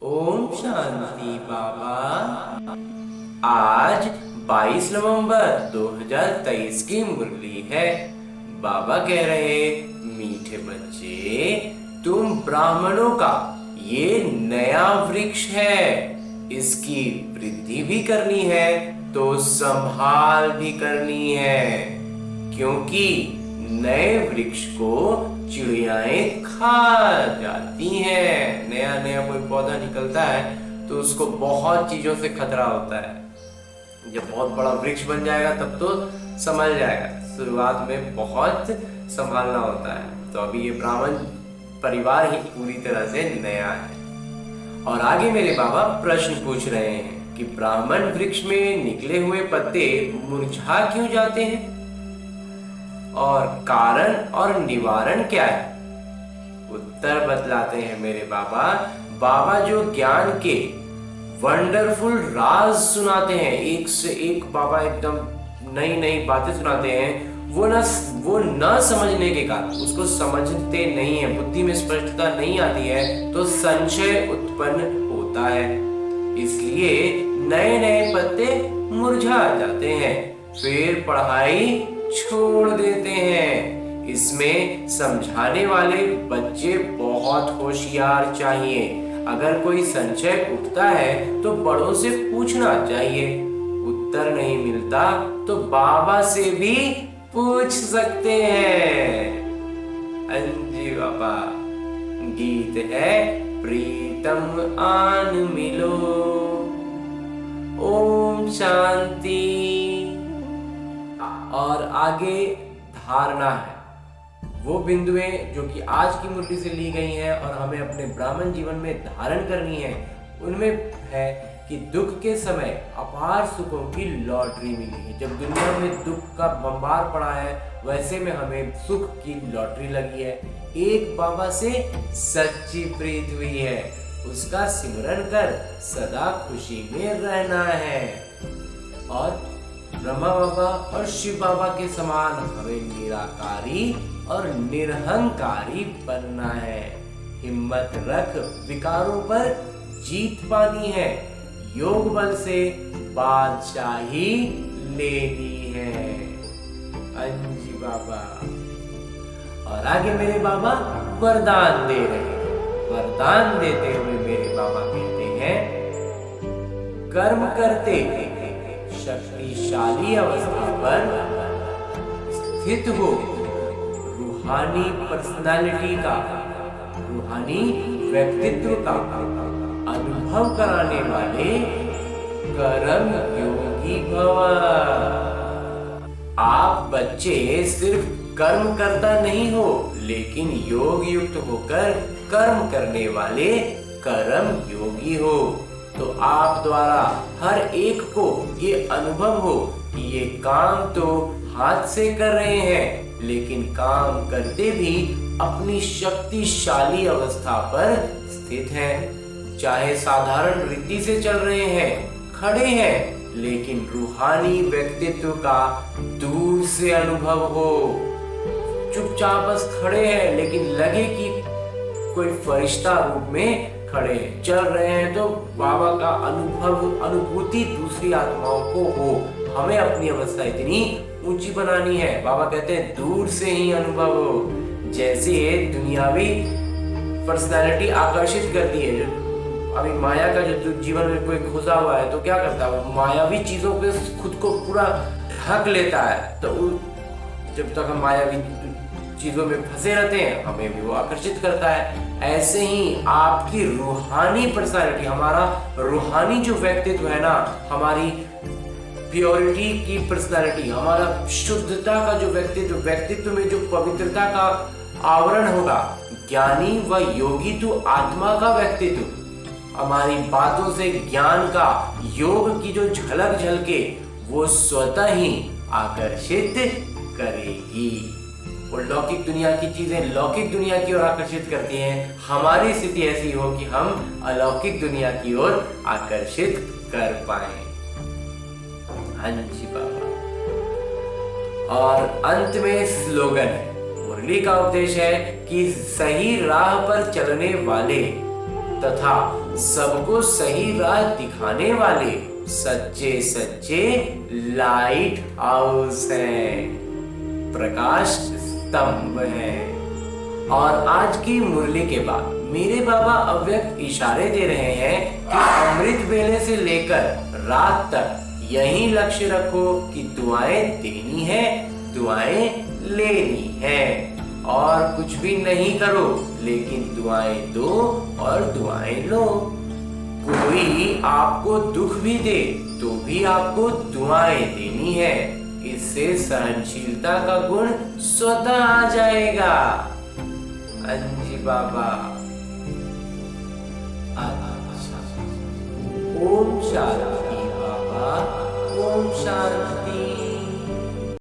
ओम शांति बाबा। आज 22 नवंबर 2023 की मुरली है। बाबा कह रहे, मीठे बच्चे, तुम ब्राह्मणों का ये नया वृक्ष है। इसकी वृद्धि भी करनी है तो संभाल भी करनी है, क्योंकि नए वृक्ष को चिड़ियाएं खा जाती हैं। नया नया कोई पौधा निकलता है तो उसको बहुत चीजों से खतरा होता है। जब बहुत बड़ा वृक्ष बन जाएगा तब तो संभल जाएगा, शुरुआत में बहुत संभालना होता है। तो अभी ये ब्राह्मण परिवार ही पूरी तरह से नया है। और आगे मेरे बाबा प्रश्न पूछ रहे हैं कि ब्राह्मण वृक्ष में निकले हुए पत्ते मुरझा क्यों जाते हैं और कारण और निवारण क्या है। उत्तर बतलाते हैं मेरे बाबा। बाबा जो ज्ञान के वंडरफुल राज सुनाते हैं, एक से एक बाबा एकदम नई नई बातें सुनाते हैं। वो न समझने के कारण, उसको समझते नहीं है, बुद्धि में स्पष्टता नहीं आती है तो संशय उत्पन्न होता है। इसलिए नए नए पत्ते मुरझा जाते हैं, फिर पढ़ाई छोड़ देते हैं। इसमें समझाने वाले बच्चे बहुत होशियार चाहिए। अगर कोई संशय उठता है तो बड़ों से पूछना चाहिए। उत्तर नहीं मिलता तो बाबा से भी पूछ सकते हैं। अंजी बाबा। गीत है प्रीतम आन मिलो। ओम शांति। और आगे धारणा है, वो बिंदुएं जो कि आज की मुरली से ली गई हैं और हमें अपने ब्राह्मण जीवन में धारण करनी है। उनमें है कि दुख के समय अपार सुखों की लॉटरी मिली है। जब दुनिया में दुख का बंबार पड़ा है, वैसे में हमें सुख की लॉटरी लगी है। एक बाबा से सच्ची प्रीत हुई है, उसका सिमरन कर सदा खुशी में रहना है। और ब्रह्मा बाबा और शिव बाबा के समान हमें निराकारी और निरहंकारी बनना है। हिम्मत रख विकारों पर जीत पानी है, योग बल से बादशाही लेनी है। अंजी बाबा। और आगे मेरे बाबा वरदान दे रहे हैं। वरदान देते हुए मेरे बाबा कहते हैं, कर्म करते शक्तिशाली अवस्था पर स्थित हो रूहानी पर्सनालिटी का, रूहानी व्यक्तित्व का अनुभव कराने वाले कर्म योगी भव। आप बच्चे सिर्फ कर्म करता नहीं हो, लेकिन योग युक्त होकर कर्म करने वाले कर्म योगी हो। तो आप द्वारा हर एक को ये अनुभव हो कि ये काम तो हाथ से कर रहे हैं, लेकिन काम करते भी अपनी शक्तिशाली अवस्था पर स्थित हैं। चाहे साधारण रीति से चल रहे हैं, खड़े हैं, लेकिन रूहानी व्यक्तित्व का दूर से अनुभव हो। चुपचाप बस खड़े हैं, लेकिन लगे कि कोई फरिश्ता रूप में खड़े हैं, चल रहे हैं, तो बाबा का अनुभूति दूसरी आत्माओं को हो। हमें अपनी अवस्था इतनी ऊंची बनानी है। बाबा कहते हैं दूर से ही अनुभव हो। जैसे दुनियावी पर्सनालिटी आकर्षित करती है, जो अभी माया का जो जीवन में कोई घुसा हुआ है तो क्या करता है, वो मायावी चीजों पे खुद को पूरा ढक लेता है। तो जब तक हम मायावी चीजों में फंसे रहते हैं, हमें भी वो आकर्षित करता है। ऐसे ही आपकी रूहानी पर्सनालिटी, हमारा रूहानी जो व्यक्तित्व है ना, हमारी प्योरिटी की पर्सनालिटी, हमारा शुद्धता का जो व्यक्तित्व में जो पवित्रता का आवरण होगा, ज्ञानी व योगी तो आत्मा का व्यक्तित्व, हमारी बातों से ज्ञान का, योग की जो झलक झलके, वो स्वतः ही आकर्षित करेगी। और लौकिक दुनिया की चीजें लौकिक दुनिया की ओर आकर्षित करती हैं। हमारी स्थिति ऐसी हो कि हम अलौकिक दुनिया की ओर आकर्षित कर पाए। हाँ जी बाबा। और अंत में स्लोगन है, मुरली का उपदेश है कि सही राह पर चलने वाले तथा सबको सही राह दिखाने वाले सच्चे सच्चे लाइट हाउस हैं, प्रकाश स्तंभ हैं। और आज की मुरली के बाद मेरे बाबा अव्यक्त इशारे दे रहे हैं कि अमृत वेले से लेकर रात तक यही लक्ष्य रखो कि दुआएं देनी है, दुआएं लेनी है, और कुछ भी नहीं करो लेकिन दुआएं दो और दुआएं लो। कोई आपको दुख भी दे तो भी आपको दुआएं देनी है, इससे सहनशीलता का गुण स्वतः आ जाएगा। अंजी बाबा। अच्छा। ओम शांति बाबा, ओम शांति।